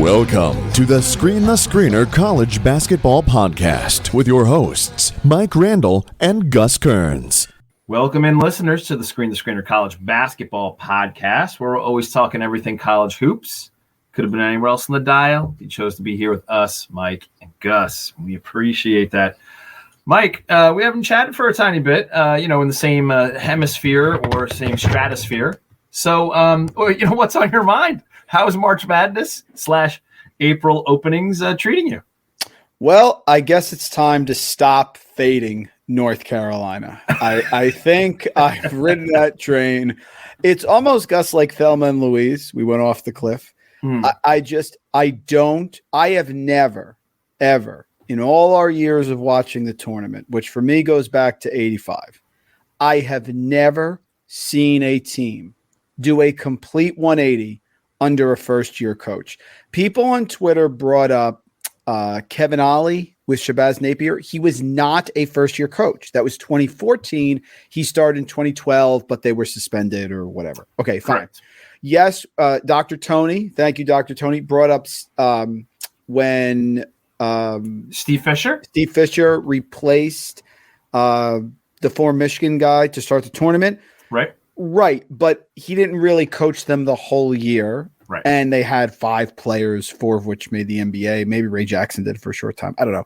Welcome to the Screen the Screener College Basketball Podcast with your hosts, Mike Randall and Gus Kearns. Welcome in, listeners, to the Screen the Screener College Basketball Podcast, where we're always talking everything college hoops. Could have been anywhere else on the dial. You chose to be here with us, Mike and Gus. We appreciate that. Mike, we haven't chatted for a tiny bit, in the same hemisphere or same stratosphere. So, what's on your mind? How is March Madness / April openings treating you? Well, I guess it's time to stop fading North Carolina. I think I've ridden that train. It's almost, Gus, like Thelma and Louise. We went off the cliff. I have never, ever, in all our years of watching the tournament, which for me goes back to 85, I have never seen a team do a complete 180 under a first-year coach. People on Twitter brought up Kevin Ollie with Shabazz Napier. He was not a first-year coach. That was 2014. He started in 2012, but they were suspended or whatever. Okay, fine. Correct. Yes, Dr. Tony, thank you, Dr. Tony, brought up when Steve Fisher replaced the former Michigan guy to start the tournament. Right, but he didn't really coach them the whole year. Right. And they had 5 players, 4 of which made the NBA. Maybe Ray Jackson did for a short time. I don't know.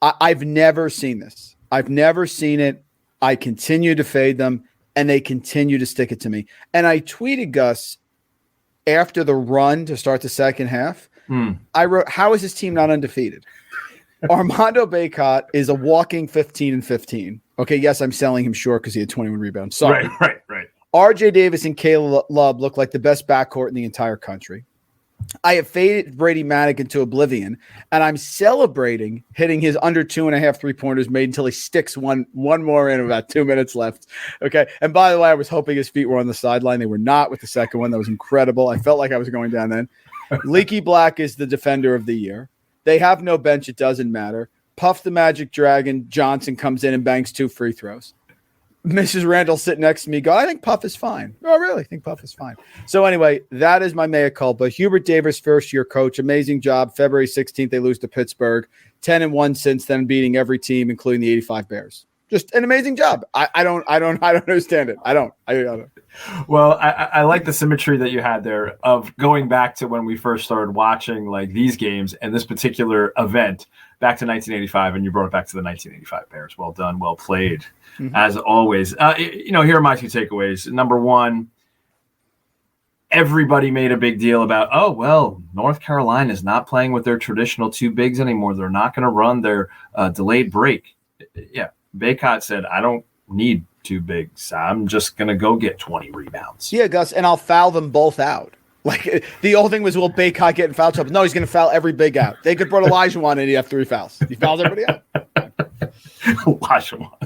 I've never seen this. I've never seen it. I continue to fade them, and they continue to stick it to me. And I tweeted Gus after the run to start the second half. I wrote, how is this team not undefeated? Armando Bacot is a walking 15-15. Okay, yes, I'm selling him short because he had 21 rebounds. Sorry. Right. RJ Davis and Caleb Love look like the best backcourt in the entire country. I have faded Brady Manick into oblivion, and I'm celebrating hitting his under 2.5 3-pointers made until he sticks one more in about 2 minutes left. Okay, and by the way, I was hoping his feet were on the sideline. They were not with the second one. That was incredible. I felt like I was going down then. Leaky Black is the defender of the year. They have no bench. It doesn't matter. Puff the Magic Dragon Johnson comes in and banks 2 free throws. Mrs. Randall sitting next to me go, I think Puff is fine. Oh, I really think Puff is fine. So anyway, that is my mea culpa. Hubert Davis, first-year coach, amazing job. February 16th, they lose to Pittsburgh. 10-1 since then, beating every team, including the 85 Bears. Just an amazing job. I don't understand it. I don't. Well, I like the symmetry that you had there of going back to when we first started watching like these games and this particular event back to 1985, and you brought it back to the 1985 Bears. Well done, well played, as always. Here are my 2 takeaways. Number 1, everybody made a big deal about, North Carolina is not playing with their traditional 2 bigs anymore. They're not going to run their delayed break. Yeah. Bacot said, I don't need 2 bigs. I'm just going to go get 20 rebounds. Yeah, Gus, and I'll foul them both out. Like, the old thing was, will Bacot get in foul trouble? No, he's going to foul every big out. They could put Elijah on and he'd have 3 fouls. He fouls everybody out. Elijah on.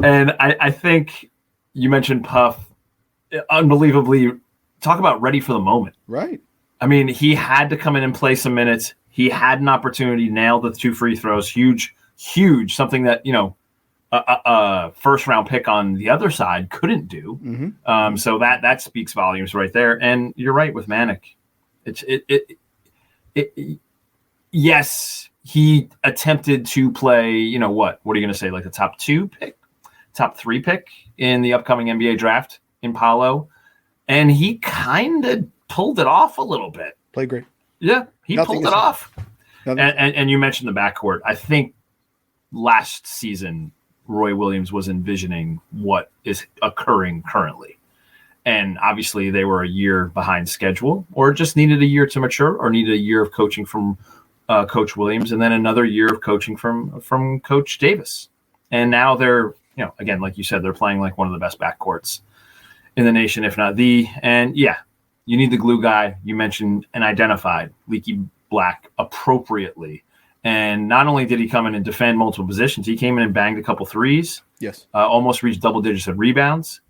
And I think you mentioned Puff. Unbelievably, talk about ready for the moment. Right. I mean, he had to come in and play some minutes. He had an opportunity, nailed the 2 free throws. Huge, something that, a first-round pick on the other side couldn't do. So that speaks volumes right there. And you're right with Manick. Yes, he attempted to play, what are you going to say, like the top 3 pick in the upcoming NBA draft in Paolo. And he kind of pulled it off a little bit. Played great. Yeah, he pulled it off. And you mentioned the backcourt. I think last season, Roy Williams was envisioning what is occurring currently. And obviously they were a year behind schedule, or just needed a year to mature, or needed a year of coaching from Coach Williams, and then another year of coaching from Coach Davis. And now they're, again, like you said, they're playing like one of the best backcourts in the nation, if not the. And yeah, you need the glue guy. You mentioned and identified Leaky Black appropriately. And not only did he come in and defend multiple positions, he came in and banged a couple threes. Yes. Almost reached double digits of rebounds.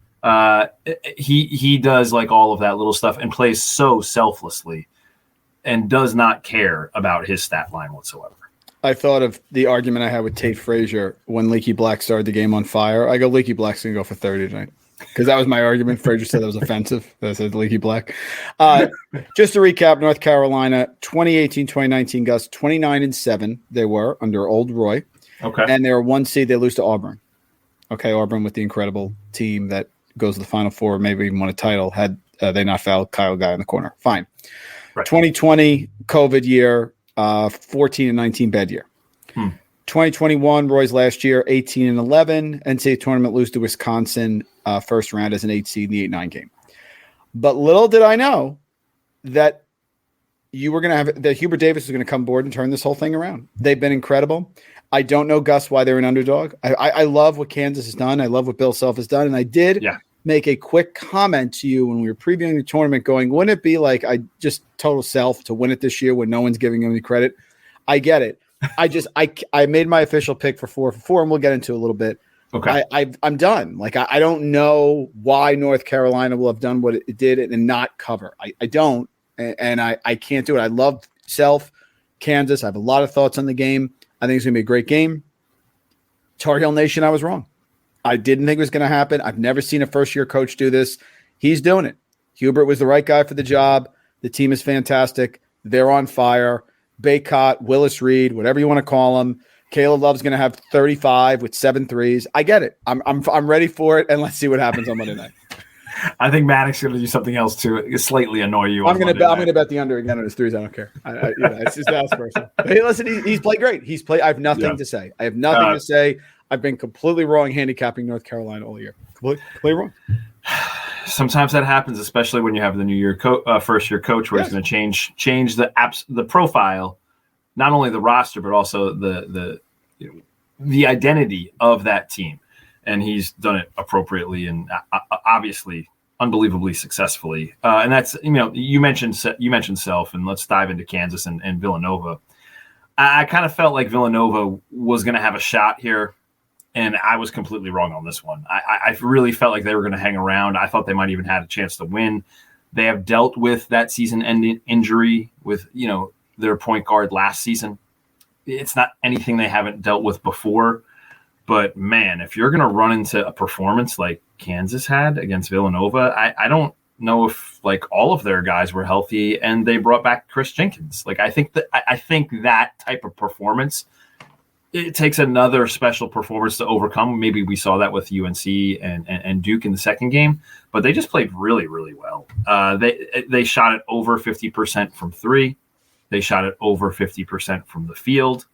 He does like all of that little stuff and plays so selflessly and does not care about his stat line whatsoever. I thought of the argument I had with Tate Frazier when Leaky Black started the game on fire. I go, Leaky Black's going to go for 30 tonight. because that was my argument. Frazier said that was offensive. That said Leaky Black. Just to recap, North Carolina, 2018-2019, Gus, 29-7 they were under old Roy. Okay. And they were 1 seed. They lose to Auburn. Okay, Auburn with the incredible team that goes to the Final Four, maybe even won a title, had they not fouled Kyle Guy in the corner. Fine. Right. 2020, COVID year, 14-19 bad year. 2021, Roy's last year, 18-11. NCAA tournament lose to Wisconsin first round as an 8 seed in the 8-9 game. But little did I know that you were going to have that Hubert Davis was going to come aboard and turn this whole thing around. They've been incredible. I don't know, Gus, why they're an underdog. I love what Kansas has done. I love what Bill Self has done. And I did make a quick comment to you when we were previewing the tournament going, wouldn't it be like I just total Self to win it this year when no one's giving him any credit? I get it. I made my official pick for 4 and we'll get into it a little bit. Okay. I'm done. Like, I don't know why North Carolina will have done what it did and not cover. I don't. And I can't do it. I love Self, Kansas. I have a lot of thoughts on the game. I think it's going to be a great game. Tar Heel Nation, I was wrong. I didn't think it was going to happen. I've never seen a first-year coach do this. He's doing it. Hubert was the right guy for the job. The team is fantastic. They're on fire. Baycott, Willis Reed, whatever you want to call them. Caleb Love's going to have 35 with 7 threes. I get it. I'm ready for it, and let's see what happens on Monday night. I think Maddox going to do something else to slightly annoy you. I'm going to bet the under again on his threes. I don't care. It's just that person. Hey, listen, he's played great. I have nothing to say. I have nothing to say. I've been completely wrong handicapping North Carolina all year. Completely wrong. Sometimes that happens, especially when you have the new year first year coach, where he's going to change the profile, not only the roster but also the identity of that team. And he's done it appropriately and obviously unbelievably successful. And that's, you mentioned Self, and let's dive into Kansas and Villanova. I kind of felt like Villanova was going to have a shot here, and I was completely wrong on this one. I really felt like they were going to hang around. I thought they might even had a chance to win. They have dealt with that season-ending injury with, their point guard last season. It's not anything they haven't dealt with before. But, man, if you're going to run into a performance like Kansas had against Villanova, I don't know if, like, all of their guys were healthy and they brought back Chris Jenkins. Like, I think that type of performance, it takes another special performance to overcome. Maybe we saw that with UNC and Duke in the second game, but they just played really, really well. They shot it over 50% from three. They shot it over 50% from the field.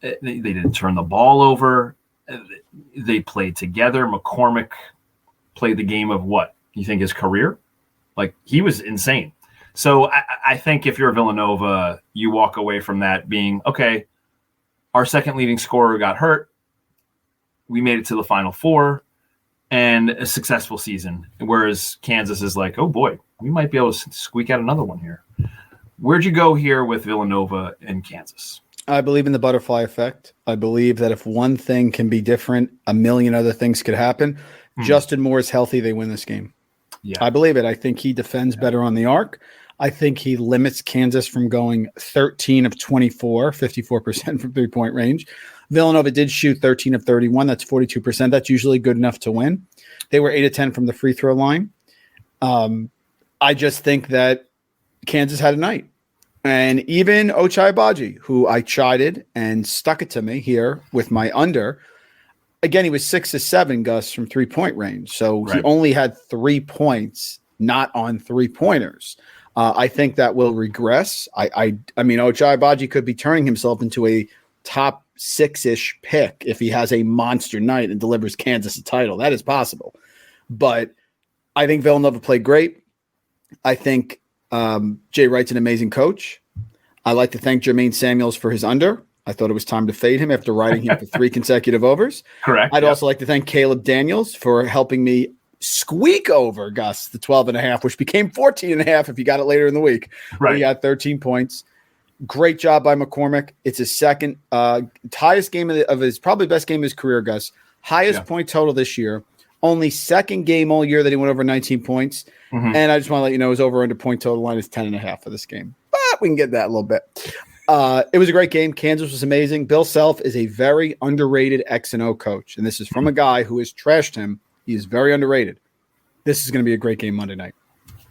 They didn't turn the ball over. They played together. McCormick played the game of what? You think his career? Like, he was insane. So I think if you're Villanova, you walk away from that being, okay, our second leading scorer got hurt. We made it to the Final Four and a successful season. Whereas Kansas is like, oh boy, we might be able to squeak out another one here. Where'd you go here with Villanova and Kansas? I believe in the butterfly effect. I believe that if one thing can be different, a million other things could happen. Justin Moore is healthy. They win this game. Yeah, I believe it. I think he defends better on the arc. I think he limits Kansas from going 13 of 24, 54% from three-point range. Villanova did shoot 13 of 31. That's 42%. That's usually good enough to win. They were 8 of 10 from the free throw line. I just think that Kansas had a night. And even Ochai Agbaji, who I chided and stuck it to me here with my under, again, he was 6 of 7, Gus, from three-point range. So He only had 3 points, not on three-pointers. I think that will regress. I mean, Ochai Agbaji could be turning himself into a top 6-ish pick if he has a monster night and delivers Kansas a title. That is possible. But I think Villanova played great. I think Jay Wright's an amazing coach. I'd like to thank Jermaine Samuels for his under. I thought it was time to fade him after riding him for 3 consecutive overs. Correct. I'd also like to thank Caleb Daniels for helping me squeak over, Gus, the 12.5, which became 14.5 if you got it later in the week. Right. He got 13 points. Great job by McCormick. It's his second highest game of his, probably best game of his career, Gus. Highest point total this year. Only second game all year that he went over 19 points. And I just want to let you know his over under point total line is 10.5 for this game. But we can get that a little bit. It was a great game. Kansas was amazing. Bill Self is a very underrated X&O coach. And this is from a guy who has trashed him. He is very underrated. This is going to be a great game Monday night.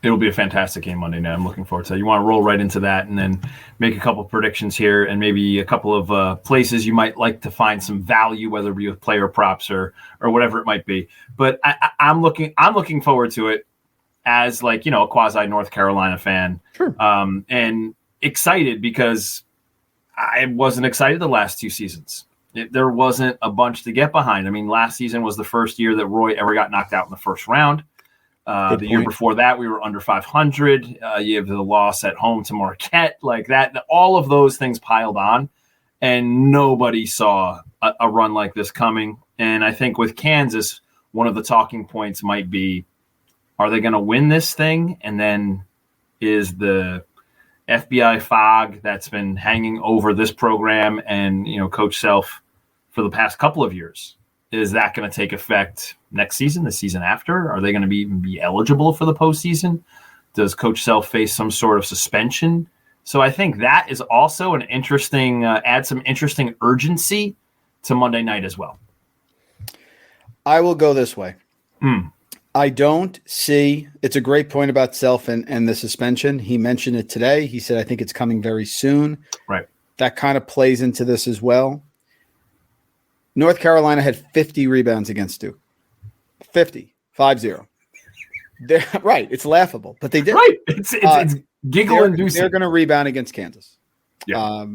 It'll be a fantastic game Monday night. I'm looking forward to it. You want to roll right into that and then make a couple of predictions here and maybe a couple of places you might like to find some value, whether it be with player props or whatever it might be. But I'm looking forward to it as a quasi North Carolina fan. Sure. And excited because I wasn't excited the last 2 seasons. There wasn't a bunch to get behind. I mean, last season was the first year that Roy ever got knocked out in the first round. The year before that, we were under 500. You have the loss at home to Marquette, like that. All of those things piled on, and nobody saw a run like this coming. And I think with Kansas, one of the talking points might be, are they going to win this thing? And then is the FBI fog that's been hanging over this program and Coach Self for the past couple of years, is that going to take effect next season, the season after? Are they going to be eligible for the postseason? Does Coach Self face some sort of suspension? So I think that is also an interesting, add some interesting urgency to Monday night as well. I will go this way. I don't see – it's a great point about Self and the suspension. He mentioned it today. He said, I think it's coming very soon. Right. That kind of plays into this as well. North Carolina had 50 rebounds against Duke. 50. Right. It's laughable, but they did. Right. It's giggle-inducing. They're going to rebound against Kansas. Yeah.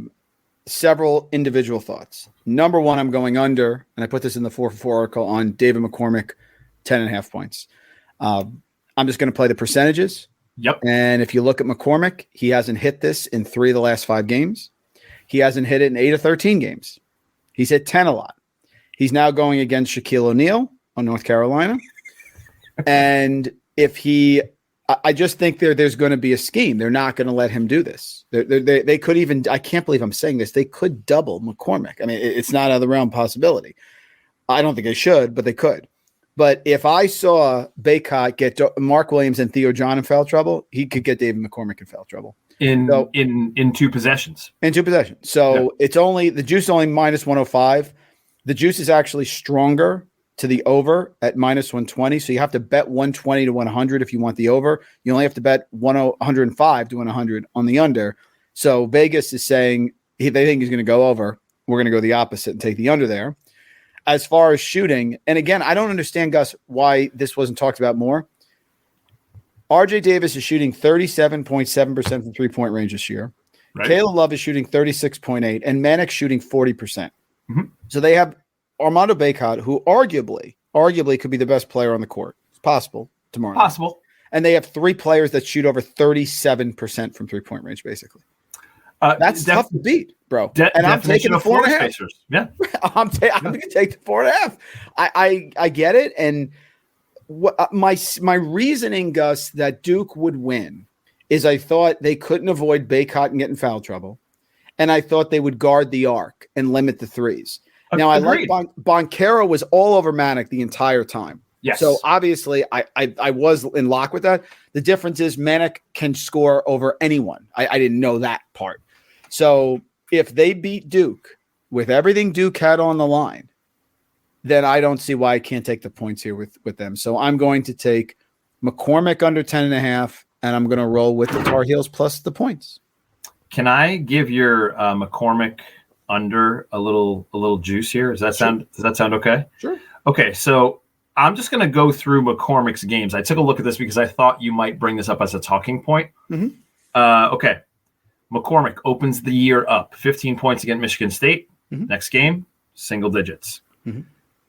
Several individual thoughts. Number one, I'm going under, and I put this in the 4for4 article on David McCormick, 10.5 points. I'm just going to play the percentages. Yep. And if you look at McCormick, he hasn't hit this in 3 of the last 5 games. He hasn't hit it in 8 of 13 games. He's hit 10 a lot. He's now going against Shaquille O'Neal on North Carolina. And I just think there's going to be a scheme. They're not going to let him do this. They could even, I can't believe I'm saying this, they could double McCormick. I mean, it's not out of the realm possibility. I don't think they should, but they could. But if I saw Baycott get Mark Williams and Theo John in foul trouble, he could get David McCormick in foul trouble. In 2 possessions. In 2 possessions. So It's only, the juice is only minus 105. The juice is actually stronger to the over at minus 120. So you have to bet 120 to 100 if you want the over. You only have to bet 105 to 100 on the under. So Vegas is saying they think he's going to go over. We're going to go the opposite and take the under there. As far as shooting, and again, I don't understand, Gus, why this wasn't talked about more. RJ Davis is shooting 37.7% from three-point range this year. Right. Caleb Love is shooting 36.8%, and Manik's shooting 40%. Mm-hmm. So they have Armando Baycott, who arguably could be the best player on the court. It's possible tomorrow. Possible. And they have 3 players that shoot over 37% from three-point range, basically. That's tough to beat, bro. And I'm taking the 4.5. Yeah, I'm going to take the 4.5. I get it, and my reasoning, Gus, that Duke would win is I thought they couldn't avoid Baycott and get in foul trouble, and I thought they would guard the arc and limit the threes. Now, Agreed. I like Boncaro was all over Manik the entire time. Yes. So obviously I was in lock with that. The difference is Manik can score over anyone. I didn't know that part. So if they beat Duke with everything Duke had on the line, then I don't see why I can't take the points here with them. So I'm going to take McCormick under 10.5, and I'm going to roll with the Tar Heels plus the points. Can I give your McCormick under a little juice here? Does that sound okay? Sure. Okay, so I'm just going to go through McCormick's games. I took a look at this because I thought you might bring this up as a talking point. Mm-hmm. Okay. McCormick opens the year up 15 points against Michigan State. Mm-hmm. Next game, single digits. Mm-hmm.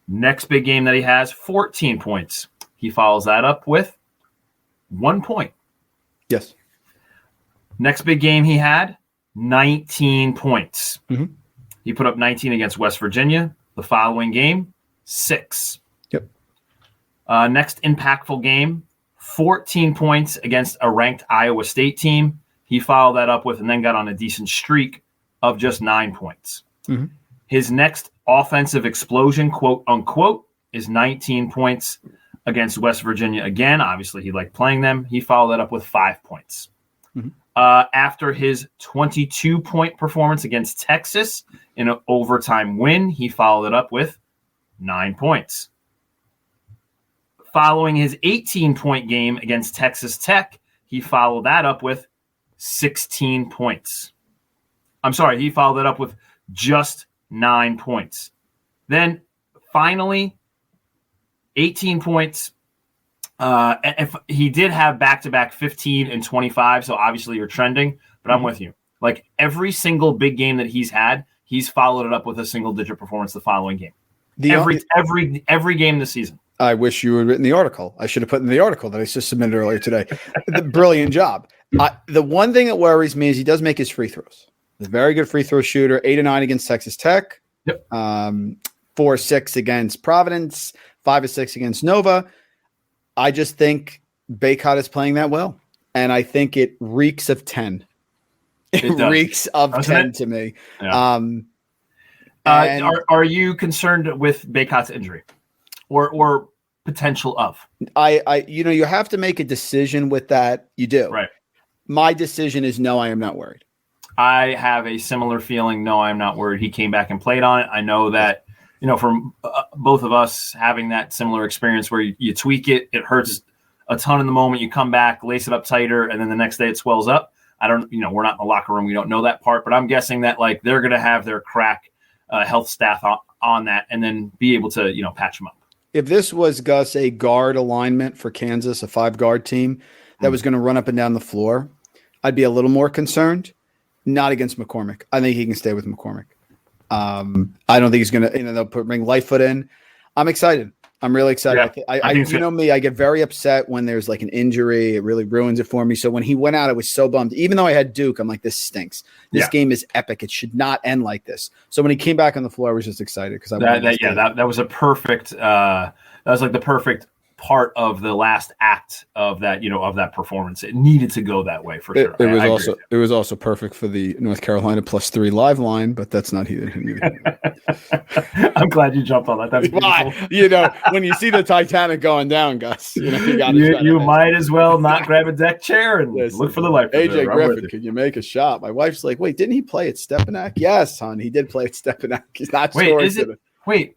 Next big game that he has, 14 points. He follows that up with 1 point. Yes. Next big game he had, 19 points. Mm-hmm. He put up 19 against West Virginia. The following game, 6. Yep. Next impactful game, 14 points against a ranked Iowa State team. He followed that up with and then got on a decent streak of just 9 points. Mm-hmm. His next offensive explosion, quote unquote, is 19 points against West Virginia. Again, obviously he liked playing them. He followed that up with 5 points. Mm-hmm. After his 22-point performance against Texas in an overtime win, he followed it up with 9 points. Following his 18-point game against Texas Tech, he followed that up with 16 points. I'm sorry, he followed that up with just 9 points. Then finally, 18 points. If he did have back-to-back 15 and 25, so obviously you're trending, but I'm with you. Like every single big game that he's had, he's followed it up with a single-digit performance the following game. Every game this season. I wish you had written the article. I should have put in the article that I just submitted earlier today. Brilliant job. The one thing that worries me is he does make his free throws. He's a very good free throw shooter. 8 of 9 against Texas Tech. Yep. 4 of 6 against Providence. 5 of 6 against Nova. I just think Bacot is playing that well, and I think it reeks of 10. It reeks of Doesn't 10 it? to me. Yeah. Are you concerned with Bacot's injury, or potential of? You have to make a decision with that. You do. Right. My decision is no. I am not worried. I have a similar feeling. No, I'm not worried. He came back and played on it. I know that. From both of us having that similar experience where you tweak it, it hurts a ton in the moment. You come back, lace it up tighter, and then the next day it swells up. I don't, we're not in the locker room. We don't know that part, but I'm guessing that like they're going to have their crack health staff on that and then be able to, patch them up. If this was, Gus, a guard alignment for Kansas, a 5-guard team that was going to run up and down the floor, I'd be a little more concerned. Not against McCormick. I think he can stay with McCormick. I don't think he's going to, they'll bring Lightfoot in. I'm excited. I'm really excited. Yeah, you know me, I get very upset when there's like an injury. It really ruins it for me. So when he went out, I was so bummed. Even though I had Duke, I'm like, this stinks. This game is epic. It should not end like this. So when he came back on the floor, I was just excited because that was a perfect. That was like the perfect part of the last act of that, of that performance. It needed to go that way for sure. It was also perfect for the North Carolina +3 live line, but that's not either. I'm glad you jumped on that. That's beautiful. When you see the Titanic going down, Gus, you might as well not grab a deck chair and look for the life. AJ Griffin, can you make a shot? My wife's like, wait, didn't he play at Stepanak? Yes, hon, he did play at Stepanak. He's not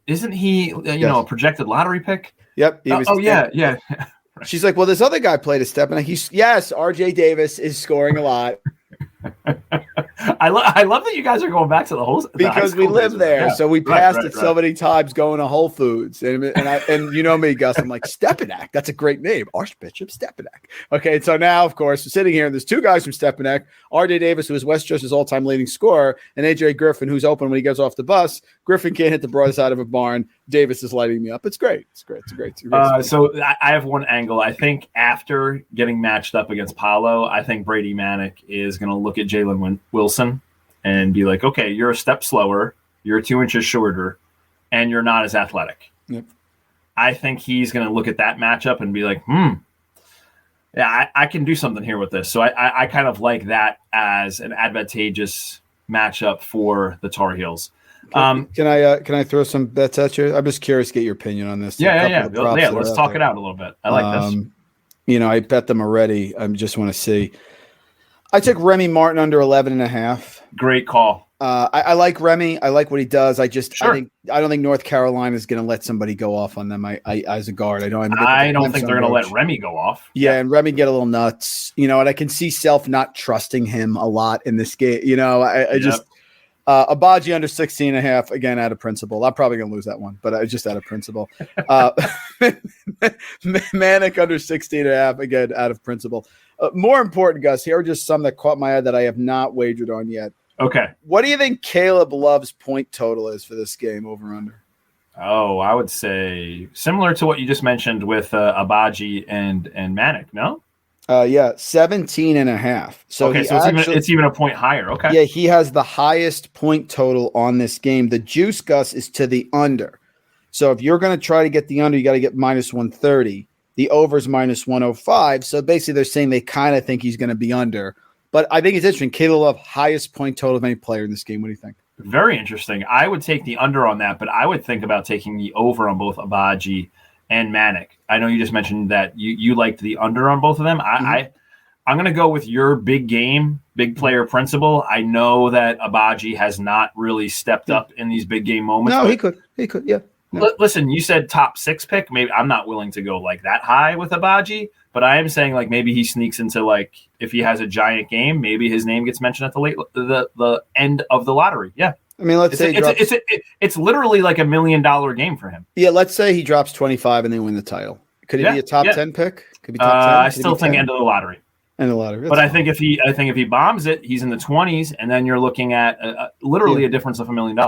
isn't he a projected lottery pick? Yep. Yeah. She's like, well, this other guy played a step, and yes, RJ Davis is scoring a lot. I love that you guys are going back to the whole because we live there, so we passed it so many times going to Whole Foods, and you know me, Gus. I'm like Stepanak. That's a great name, Archbishop Stepanak. Okay, so now of course we're sitting here, and there's 2 guys from Stepanak: RJ Davis, who is Westchester's all-time leading scorer, and AJ Griffin, who's open when he gets off the bus. Griffin can't hit the broadside of a barn. Davis is lighting me up. It's great. It's great. So I have one angle. I think after getting matched up against Paolo, I think Brady Manick is going to look at Jalen Wilson and be like, okay, you're a step slower, you're 2 inches shorter, and you're not as athletic. Yep. I think he's going to look at that matchup and be like, I can do something here with this. So I kind of like that as an advantageous matchup for the Tar Heels. Can I throw some bets at you? I'm just curious to get your opinion on this. Yeah. Let's talk it out a little bit. I like this. I bet them already. I just want to see. I took Remy Martin under 11.5. Great call. I like Remy. I like what he does. I don't think North Carolina is going to let somebody go off on them. I as a guard, I don't think they're going to let Remy go off. Yeah, and Remy get a little nuts. And I can see Self not trusting him a lot in this game. Agbaji under 16.5, again, out of principle. I'm probably going to lose that one, but just out of principle. Manick under 16.5, again, out of principle. More important, Gus, here are just some that caught my eye that I have not wagered on yet. Okay. What do you think Caleb Love's point total is for this game, over under? Oh, I would say similar to what you just mentioned with Agbaji and Manick, no? 17.5. So it's even a point higher. Okay. Yeah, he has the highest point total on this game. The juice, Gus, is to the under. So if you're going to try to get the under, you got to get -130. The over is -105. So basically, they're saying they kind of think he's going to be under. But I think it's interesting. Caleb Love, highest point total of any player in this game. What do you think? Very interesting. I would take the under on that, but I would think about taking the over on both Agbaji and Manick. I know you just mentioned that you liked the under on both of them. I'm going to go with your big player principle. I know that Agbaji has not really stepped up in these big game moments. No, he could, yeah. Listen, you said top 6 pick. Maybe I'm not willing to go like that high with Agbaji, but I am saying like maybe he sneaks into like if he has a giant game, maybe his name gets mentioned at the end of the lottery. Yeah, I mean, let's say it's literally like $1 million game for him. Yeah, let's say he drops 25 and they win the title. Could he be a top 10 pick? Could be top 10. I still think end of the lottery. End of the lottery. But I think if he bombs it, he's in the 20s, and then you're looking at literally a difference of $1 million.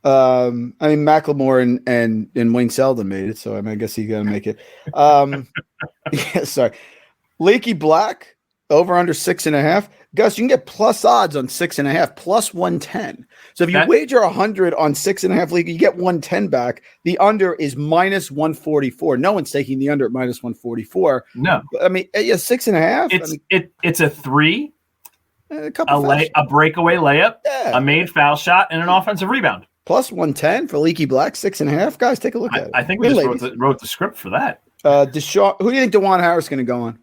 I mean, Macklemore and Wayne Selden made it, so I mean, I guess he got to make it. Yeah, sorry. Leaky Black over under 6.5. Gus, you can get plus odds on 6.5, plus 110. So if you wager 100 on 6.5 league, you get 110 back. The under is minus 144. No one's taking the under at minus 144. No, I mean, 6.5. It's a 3, a breakaway layup, a made foul shot, and an offensive rebound. Plus 110 for Leaky Black, 6.5. Guys, take a look at it. I think we just wrote the script for that. Deshaun, who do you think DeJuan Harris is going to go on?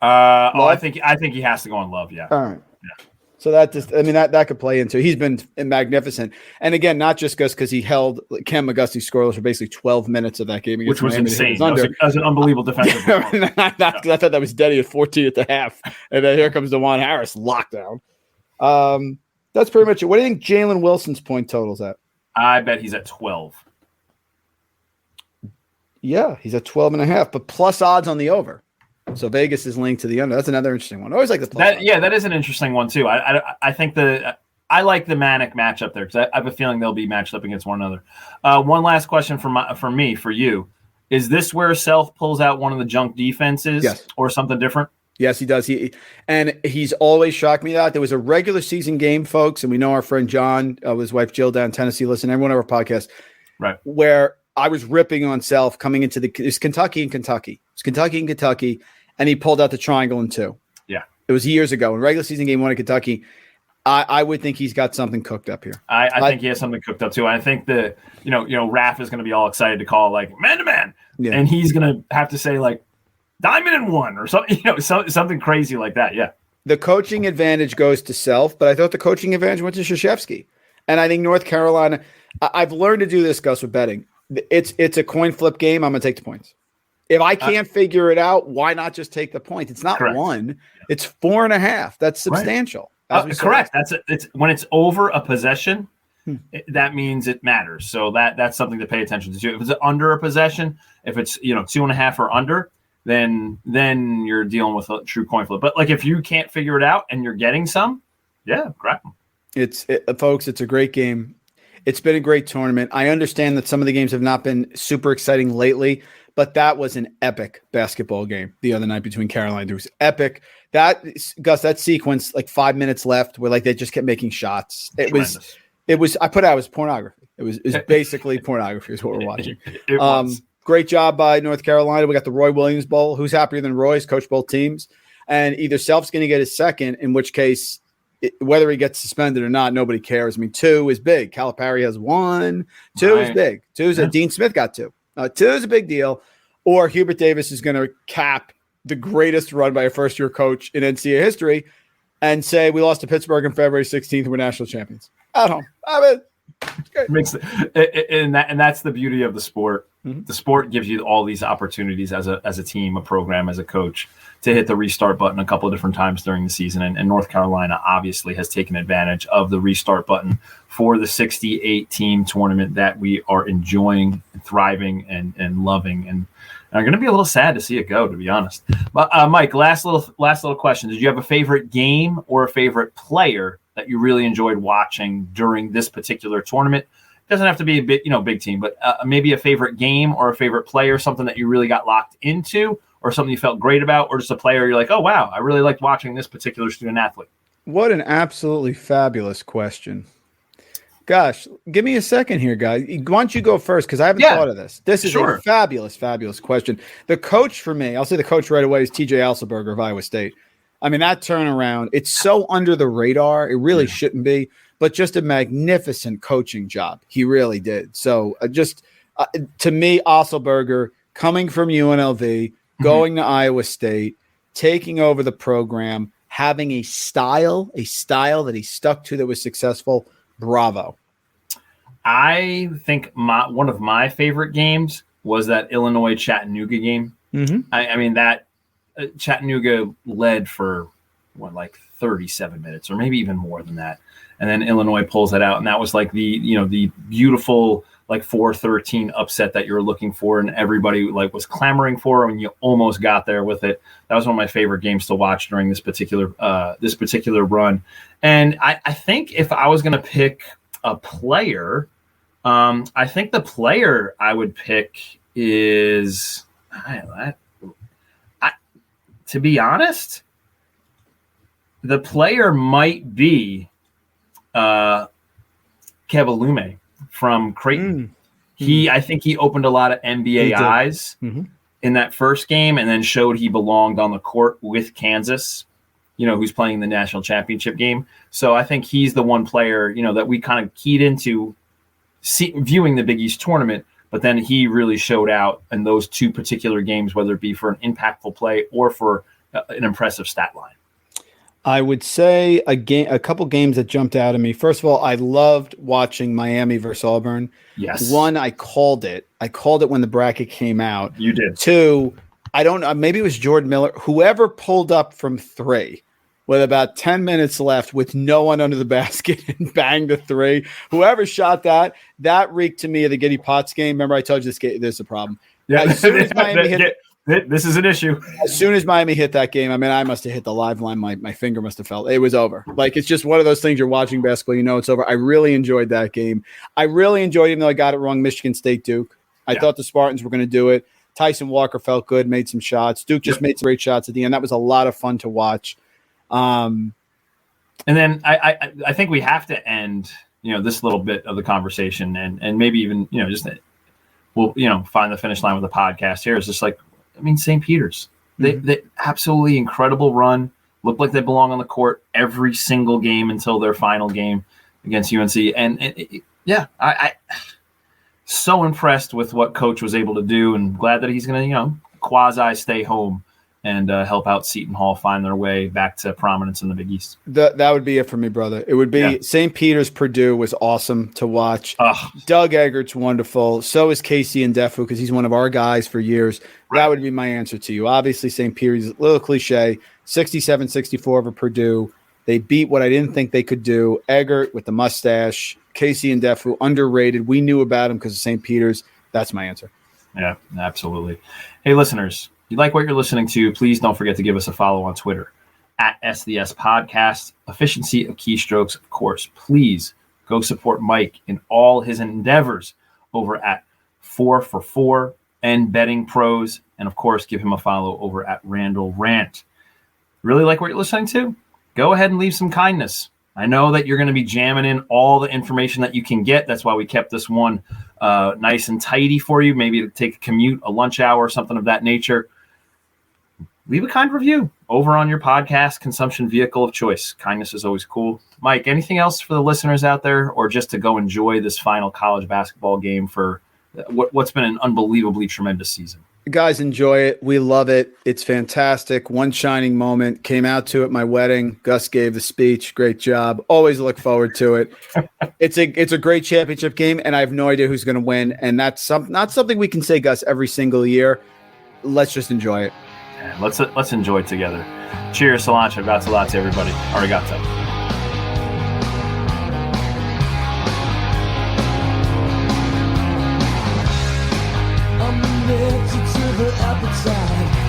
I think he has to go on Love. Yeah. All right. Yeah. So that could play into. He's been magnificent, and again, not just because he held Cam McGusty scoreless for basically 12 minutes of that game, which was insane. That was an unbelievable defensive performance. I thought that was Denny at 14 at the half, and then here comes DeJuan Harris lockdown. That's pretty much it. What do you think Jalen Wilson's point total's at? I bet he's at 12. Yeah, he's at 12.5, but plus odds on the over. So Vegas is linked to the under. That's another interesting one. I always like the plus. That is an interesting one too. I think I like the Manic matchup there because I have a feeling they'll be matched up against one another. One last question for you. Is this where Self pulls out one of the junk defenses or something different? Yes, he does. He's always shocked me that there was a regular season game, folks, and we know our friend John, his wife Jill down in Tennessee, listen, everyone on our podcast, right? Where I was ripping on Self coming into it's Kentucky and Kentucky. It's Kentucky and Kentucky, and he pulled out the triangle in 2. Yeah, it was years ago in regular season game 1 in Kentucky. I would think he's got something cooked up here. I think he has something cooked up too. I think that Raph is going to be all excited to call like man to man, and he's going to have to say like diamond in 1 or something, something crazy like that. Yeah. The coaching advantage goes to Self, but I thought the coaching advantage went to Krzyzewski. And I think North Carolina, I've learned to do this, Gus, with betting. It's a coin flip game. I'm going to take the points. If I can't figure it out, why not just take the point? It's not correct. 1. It's 4.5. That's substantial. Right. Correct. It's when it's over a possession, that means it matters. So that's something to pay attention to. If it's under a possession, if it's 2.5 or under, then you're dealing with a true coin flip. But like if you can't figure it out and you're getting some, grab them. Folks, it's a great game. It's been a great tournament. I understand that some of the games have not been super exciting lately, but that was an epic basketball game the other night between Carolina. It was epic. That sequence, like 5 minutes left, where like they just kept making shots. It was. I put out as pornography. It was basically pornography is what we're watching. It was. Great job by North Carolina. We got the Roy Williams Bowl. Who's happier than Roy's? Coach both teams. And either Self's going to get his second, in which case, whether he gets suspended or not, nobody cares. I mean, 2 is big. Calipari has 1. 2 is big. 2 is Dean Smith got 2. 2 is a big deal. Or Hubert Davis is going to cap the greatest run by a first-year coach in NCAA history and say, we lost to Pittsburgh on February 16th. We're national champions. At home. I mean, and that's the beauty of the sport. Mm-hmm. The sport gives you all these opportunities as a team, a program, as a coach to hit the restart button a couple of different times during the season. And North Carolina obviously has taken advantage of the restart button for the 68 team tournament that we are enjoying, thriving, and loving. And I'm going to be a little sad to see it go, to be honest. But Mike, last little question. Did you have a favorite game or a favorite player that you really enjoyed watching during this particular tournament? It doesn't have to be a big team, but maybe a favorite game or a favorite player, something that you really got locked into or something you felt great about, or just a player you're like, oh, wow, I really liked watching this particular student athlete. What an absolutely fabulous question. Gosh, give me a second here, guys. Why don't you go first? Because I haven't thought of this. This is a fabulous, fabulous question. The coach for me, I'll say the coach right away, is TJ Alselberger of Iowa State. I mean, that turnaround, it's so under the radar. It really shouldn't be, but just a magnificent coaching job. He really did. So to me, Alselberger coming from UNLV, going to Iowa State, taking over the program, having a style that he stuck to that was successful. Bravo. I think one of my favorite games was that Illinois-Chattanooga game. Mm-hmm. I mean, that Chattanooga led for, 37 minutes or maybe even more than that. And then Illinois pulls that out. And that was like the beautiful, 4-13 upset that you were looking for. And everybody was clamoring for, and you almost got there with it. That was one of my favorite games to watch during this particular run. And I think if I was going to pick a player, I think the player I would pick is, to be honest, the player might be Kevalume from Creighton. I think he opened a lot of NBA eyes in that first game, and then showed he belonged on the court with Kansas, who's playing the national championship game. So I think he's the one player, that we kind of keyed into viewing the Big East tournament, but then he really showed out in those two particular games, whether it be for an impactful play or for an impressive stat line. I would say a couple games that jumped out at me. First of all, I loved watching Miami versus Auburn. Yes. One, I called it. I called it when the bracket came out. You did. Two, I don't know. Maybe it was Jordan Miller. Whoever pulled up from three with about 10 minutes left with no one under the basket and banged a three. Whoever shot that reeked to me of the Giddy Potts game. Remember I told you this is a problem. Yeah. As soon as Miami hit this is an issue. As soon as Miami hit that game, I mean, I must have hit the live line. My finger must have fell. It was over. It's just one of those things. You're watching basketball, it's over. I really enjoyed that game. I really enjoyed, even though I got it wrong, Michigan State Duke. I thought the Spartans were going to do it. Tyson Walker felt good, made some shots. Duke just made some great shots at the end. That was a lot of fun to watch. And then I think we have to end, this little bit of the conversation and maybe even, just we'll, find the finish line with the podcast here. It's just St. Peter's, they absolutely incredible run. Looked like they belong on the court every single game until their final game against UNC. And I so impressed with what Coach was able to do, and glad that he's going to, quasi stay home and help out Seton Hall find their way back to prominence in the Big East. That would be it for me, brother. It would be St. Peter's Purdue was awesome to watch. Doug Eggert's wonderful. So is Casey and Defu, because he's one of our guys for years. Right. That would be my answer to you. Obviously, St. Peter's, a little cliche, 67-64 over Purdue. They beat what I didn't think they could do. Eggert with the mustache, Casey and Defu, underrated. We knew about him because of St. Peter's. That's my answer. Yeah, absolutely. Hey, listeners, if you like what you're listening to, please don't forget to give us a follow on Twitter at SDS Podcast. Efficiency of keystrokes, of course. Please go support Mike in all his endeavors over at 4for4 and Betting Pros. And, of course, give him a follow over at Randall Rant. Really like what you're listening to? Go ahead and leave some kindness. I know that you're going to be jamming in all the information that you can get. That's why we kept this one nice and tidy for you. Maybe to take a commute, a lunch hour, something of that nature. Leave a kind review over on your podcast consumption vehicle of choice. Kindness is always cool. Mike, anything else for the listeners out there, or just to go enjoy this final college basketball game for what's been an unbelievably tremendous season? Guys, enjoy it. We love it. It's fantastic. One shining moment. Came out to at my wedding. Gus gave the speech. Great job. Always look forward to it. It's a great championship game, and I have no idea who's going to win. And that's not something we can say, Gus, every single year. Let's just enjoy it. Yeah, let's enjoy it together. Cheers, cilantro. Grazie, everybody. Arigato. I'm addicted to the appetite.